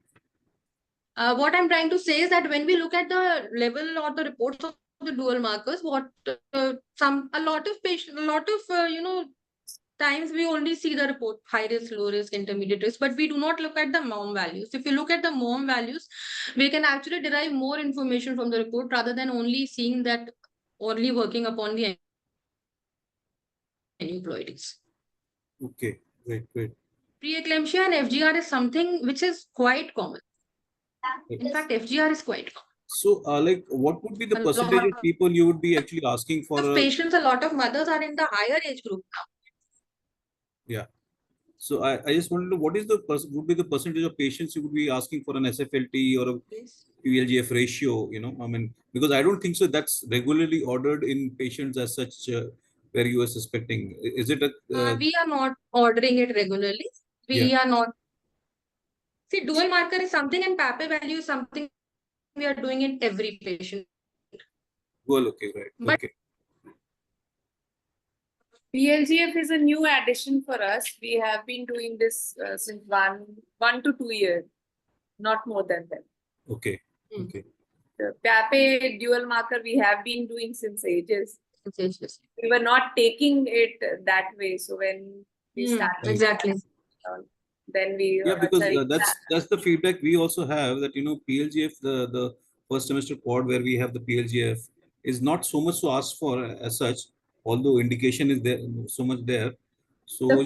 What I'm trying to say is that when we look at the level or the reports of the dual markers, a lot of times we only see the report high risk, low risk, intermediate risk, but we do not look at the MOM values. If you look at the MOM values, we can actually derive more information from the report rather than only seeing that only working upon the aneuploidies. Okay, great. Preeclampsia and FGR is something which is quite common. In fact, FGR is quite common. So, what would be the percentage of people you would be actually asking for? Patients, a lot of mothers are in the higher age group now. Yeah. So, I just wanted to know what is would be the percentage of patients you would be asking for an SFLT or a PLGF ratio? Because I don't think so. That's regularly ordered in patients as such. Where you are suspecting, is it a? We are not ordering it regularly. We are not. See, dual marker is something and PAPE value is something we are doing in every patient. Well, okay, right. But okay. PLGF is a new addition for us. We have been doing this since 1 to 2 years, not more than that. Okay. Okay. The PAPE dual marker we have been doing since ages. We were not taking it that way. So when we started, exactly. Then we because that's the feedback we also have, that PLGF, the first semester quad where we have the PLGF is not so much to ask for as such, although indication is there so much there. So the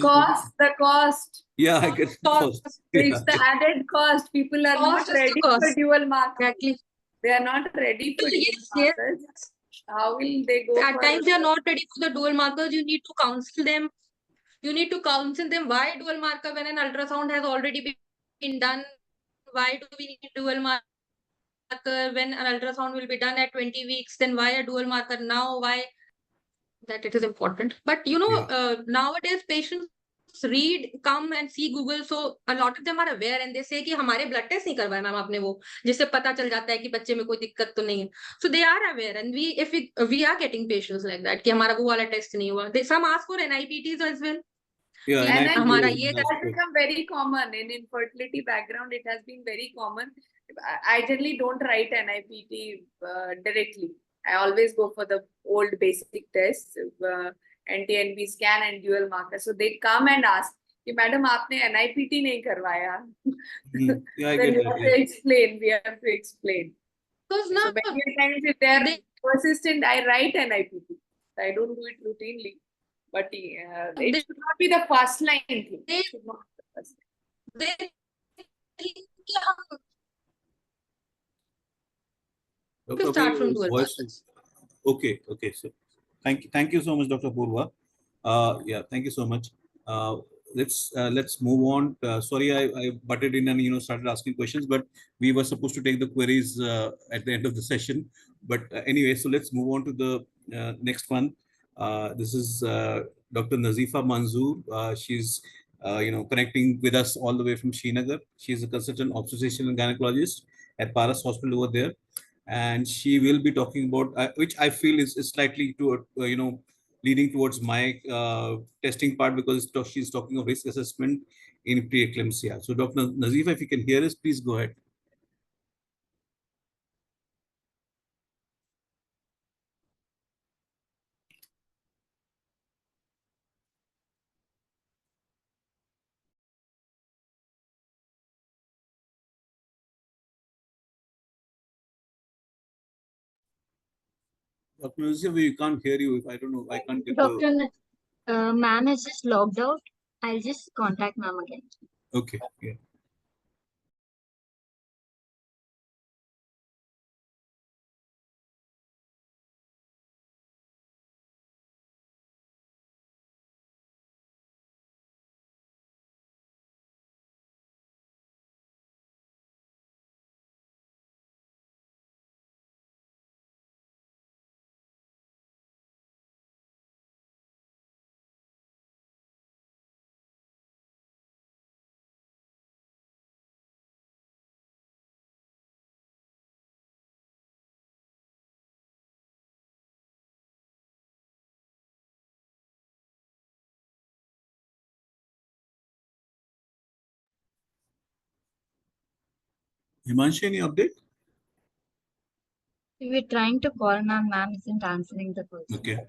cost. Yeah, I get the cost. It's the added cost. People are not ready for dual marker. Exactly. They are not ready for dual markers. How will they go? At times they are not ready for the dual markers. You need to counsel them. Why dual marker when an ultrasound has already been done? Why do we need dual marker when an ultrasound will be done at 20 weeks? Then why a dual marker now? Why? that it is important. But nowadays patients read, come and see Google, so a lot of them are aware and they say कि हमारे blood test नहीं करवाए ma'am आपने वो, जिससे पता चल जाता है कि बच्चे में कोई दिक्कत तो नहीं है. So they are aware, and we are getting patients like that कि हमारा वो वाला test नहीं हुआ. Some ask for NIPTs as well. Yeah, कि NIPT हमारा was ये asked has for. become very common in infertility background. It has been very common. I generally don't write NIPT directly. I always go for the old basic tests, NT-NB scan and dual marker. So they come and ask, कि madam आपने NIPT नहीं करवाया. Yeah, I Then get we that. have Yeah. to explain. We have to explain. Because So now many times if they are they persistent, I write NIPT. I don't do it routinely. But it they should not be the first line thing. they It should not be the first line. they think कि हम Dr. start Apurva, from your dual voice markers. is okay. So thank you so much, Dr. Purva. Yeah, thank you so much. Uh, let's move on. Sorry, I butted in and started asking questions, but we were supposed to take the queries at the end of the session. But anyway, so let's move on to the next one. This is Dr. Nazifa Manzoor. She's connecting with us all the way from Srinagar. She's a consultant obstetrician and gynecologist at Paras Hospital over there, and she will be talking about which I feel is slightly to leading towards my testing part, because she's talking of risk assessment in preeclampsia. So Dr. Nazifa, if you can hear us, please go ahead. Dr. Nazifa, we can't hear you. If I don't know, I can't get the. Doctor, ma'am has just logged out. I'll just contact ma'am again. Okay. Yeah. Himanshi, any update? We're trying to call ma'am. Ma'am isn't answering the question. Okay.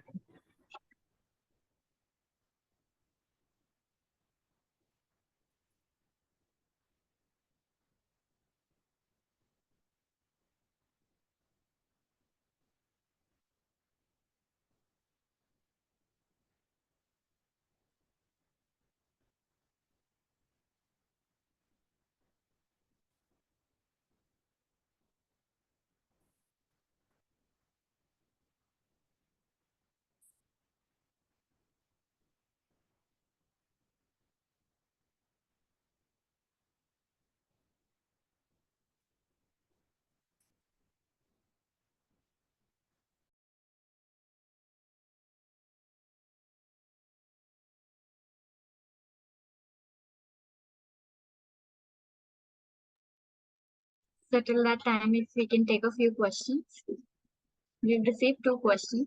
So till that time, if we can take a few questions. We've received 2 questions.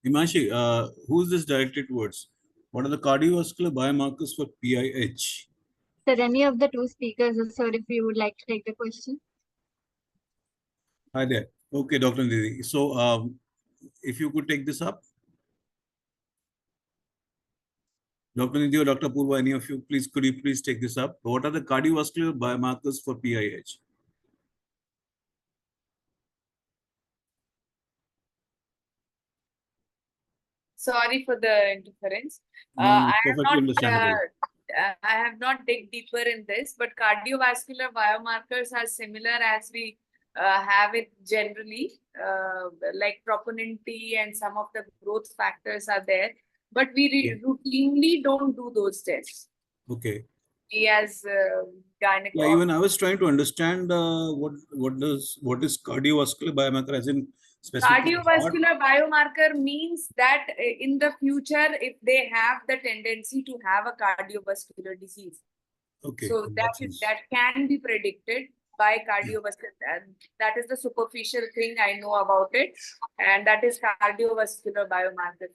Himanshi, who is this directed towards? What are the cardiovascular biomarkers for PIH? Sir, any of the 2 speakers, sir, if you would like to take the question. Hi there. Okay, Dr. Nidhi. So if you could take this up. Dr. Nidhi or Dr. Purva, any of you, please, could you please take this up? What are the cardiovascular biomarkers for PIH? Sorry for the interference. No, perfectly understandable. I have not dig deeper in this, but cardiovascular biomarkers are similar as we have it generally, like troponin T and some of the growth factors are there. but we routinely don't do those tests. Okay. We as Yeah, gynecologists. even I was trying to understand what is cardiovascular biomarker, as in specifically heart. Cardiovascular biomarker means that in the future, if they have the tendency to have a cardiovascular disease, Okay, so in that sense. can be predicted by cardiovascular. And that is the superficial thing I know about it, and that is cardiovascular biomarker.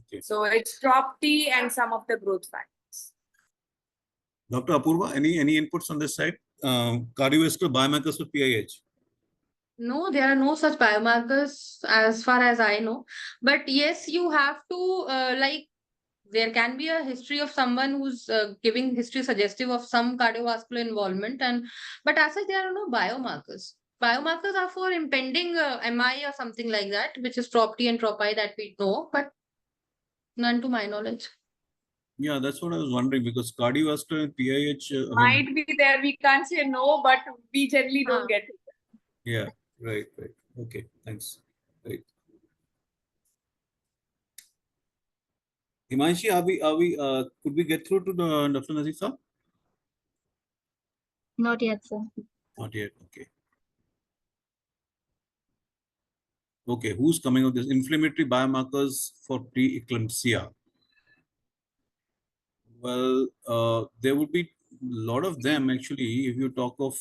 Okay. So it's TROP-T and some of the growth factors. Dr. Apurva, any inputs on this side? Cardiovascular biomarkers for PIH. No, there are no such biomarkers as far as I know. But yes, you have to like there can be a history of someone who's giving history suggestive of some cardiovascular involvement, and but as such there are no biomarkers. Biomarkers are for impending MI or something like that, which is TROP-T and TROP-I that we know, but none to my knowledge. Yeah, that's what I was wondering, because cardiovascular and PIH, Might be there, we can't say no, but we generally don't get it. yeah, right. Okay, thanks. Right. Himanshi, could we get through to the Dr. Nazif sir? Not yet, sir. Not yet. Okay. Okay, who's coming up with this? Inflammatory biomarkers for preeclampsia. Well, there would be a lot of them actually. If you talk of,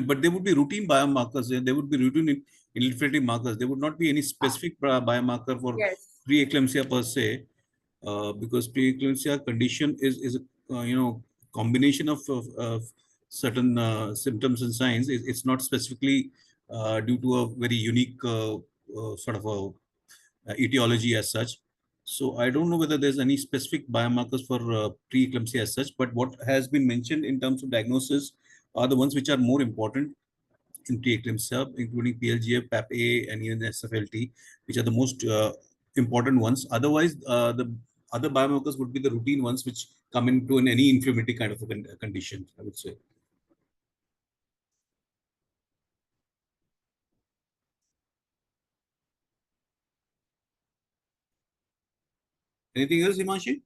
but they would be routine biomarkers. They would be routine inflammatory markers. There would not be any specific biomarker for Yes. preeclampsia per se, because preeclampsia condition is a combination of certain symptoms and signs. It's not specifically due to a very unique sort of a etiology as such. So I don't know whether there's any specific biomarkers for preeclampsia as such, but what has been mentioned in terms of diagnosis are the ones which are more important in preeclampsia, including PLGF, PAP-A, and even SFLT, which are the most important ones. Otherwise, the other biomarkers would be the routine ones which come into any inflammatory kind of a condition, I would say. Anything else, Himanshi?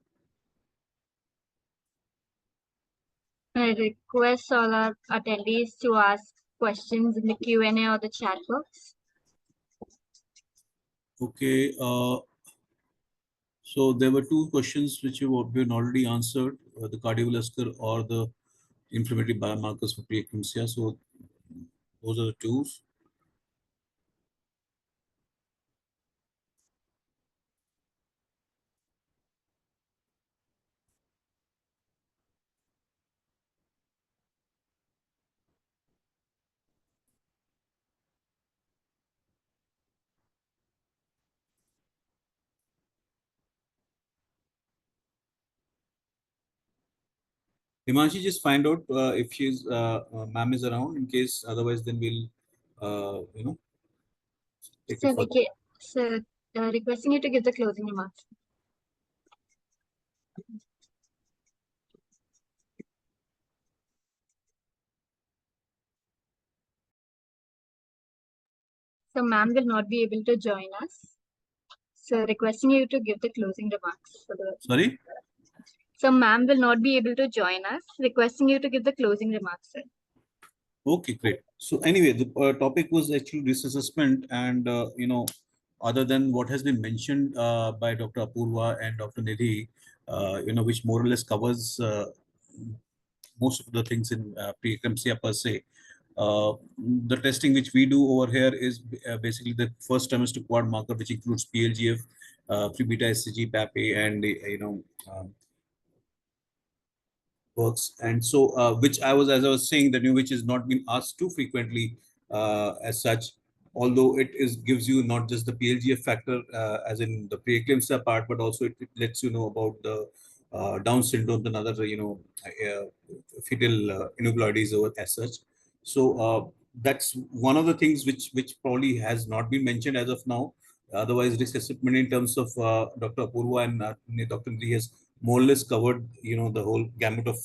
I request all our attendees to ask questions in the Q&A or the chat box. Okay. So there were two questions which have been already answered, the cardiovascular or the inflammatory biomarkers for preeclampsia. So those are the two. Himanshi, just find out if she's ma'am is around. In case otherwise, then we'll take it further. Sir, requesting you to give the closing remarks. So ma'am will not be able to join us. So requesting you to give the closing remarks. Sorry? So ma'am will not be able to join us. Requesting you to give the closing remarks, sir. Okay, great. So anyway, the topic was actually risk assessment, and other than what has been mentioned by Dr. Apurva and Dr. Nidhi, which more or less covers most of the things in preeclampsia per se. The testing which we do over here is basically the first trimester quad marker, which includes PLGF, free beta SCG, PAP-A, and works. And so, which as I was saying, the new which is not been asked too frequently as such, although it gives you not just the PLGF factor as in the preeclampsia part, but also it lets you know about the Down syndrome and other, fetal aneuploidies or as such. So that's one of the things which probably has not been mentioned as of now. Otherwise, risk assessment in terms of Dr. Apurva and Dr. Nidhi has more or less covered, the whole gamut of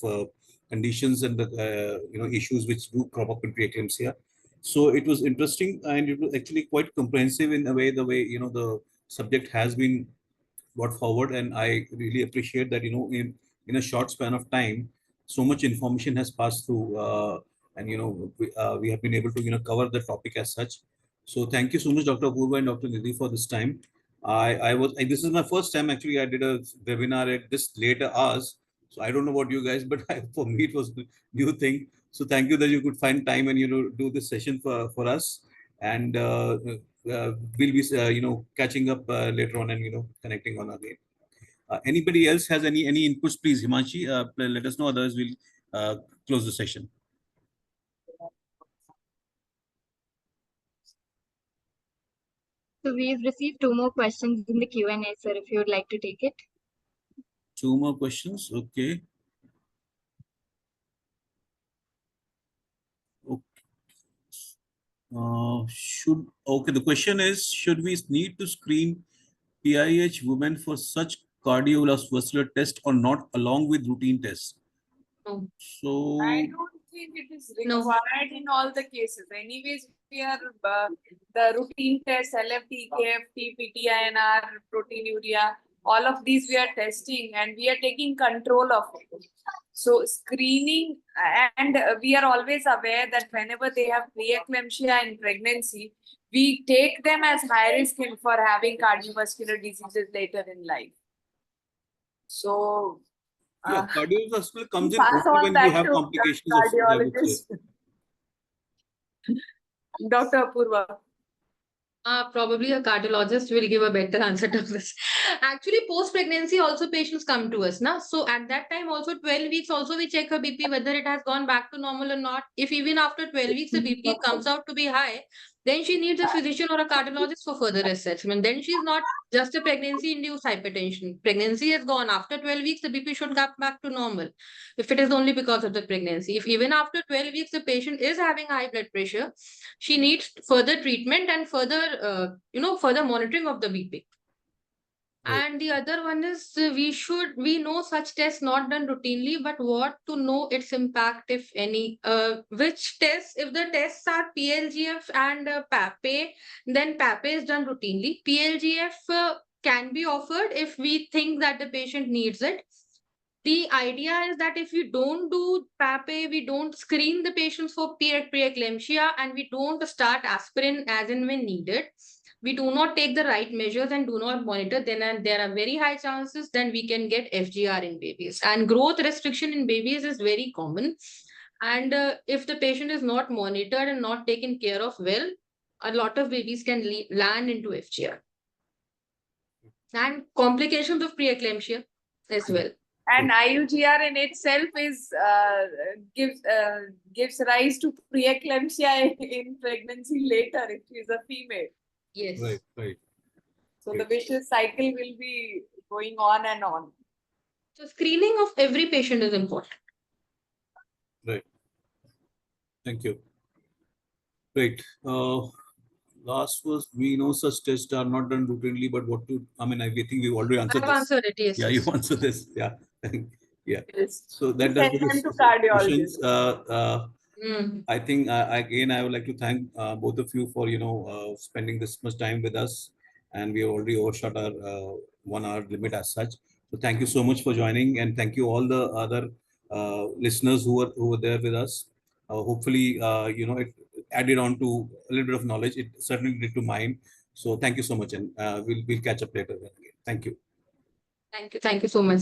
conditions and the issues which do crop up in preeclampsia. So it was interesting, and it was actually quite comprehensive in a way. The way the subject has been brought forward, and I really appreciate that, in a short span of time, so much information has passed through, and we have been able to cover the topic as such. So thank you so much, Dr. Apurva and Dr. Nidhi, for this time. This is my first time actually. I did a webinar at this later hours, so I don't know about you guys, but for me it was a new thing. So thank you that you could find time and do this session for us, and we'll be catching up later on, and connecting on again. Anybody else has any inputs, please, Himanshi, let us know. Otherwise, we'll close the session. So we've received 2 more questions in the Q&A, sir, if you would like to take it. 2 more questions, okay. The question is, should we need to screen PIH women for such cardiovascular test or not, along with routine tests? No. So I don't think it is No. required in all the cases. Anyways, we are the routine tests, LFT, KFT, PTINR, proteinuria, all of these we are testing, and we are taking control of it. So screening, and we are always aware that whenever they have preeclampsia in pregnancy, we take them as high risk for having cardiovascular diseases later in life. So yeah, cardiovascular comes in pass only on when you that have to complications of food, I would say. cardiologist. Dr. Apurva. Probably a cardiologist will give a better answer to this. Actually, post-pregnancy also patients come to us now. So at that time also 12 weeks also we check her BP whether it has gone back to normal or not. If even after 12 weeks the BP comes out to be high, then she needs a physician or a cardiologist for further assessment. Then she's not just a pregnancy-induced hypertension. Pregnancy has gone. After 12 weeks the BP should come back to normal. If it is only because of the pregnancy. If even after 12 weeks the patient is having high blood pressure, she needs further treatment and further monitoring of the BP. Right. And the other one is we know such tests not done routinely, but what to know its impact, if any. Which tests, if the tests are PLGF and PAPE, then PAPE is done routinely. PLGF can be offered if we think that the patient needs it. The idea is that if we don't do PAPE, we don't screen the patients for preeclampsia, and we don't start aspirin as and when needed, we do not take the right measures and do not monitor, then there are very high chances then we can get FGR in babies. And growth restriction in babies is very common. And if the patient is not monitored and not taken care of well, a lot of babies can land into FGR. And complications of preeclampsia as well. And IUGR in itself is gives rise to preeclampsia in pregnancy later if she is a female. Yes. Right. So the vicious cycle will be going on and on. So screening of every patient is important. Right. Thank you. Right. Last was, we know such tests are not done routinely, but what to, I think we've already answered I've this. answered it, yes. Yeah, yes. you answered this. Yeah. Yeah. Yes. So that Send does them to questions. cardiologist. I think again I would like to thank both of you for spending this much time with us, and we have already overshot our 1 hour limit as such. So thank you so much for joining, and thank you all the other listeners who were there with us. Hopefully, it added on to a little bit of knowledge. It certainly did to mine. So thank you so much, and we'll catch up later then again. Thank you. Thank you so much.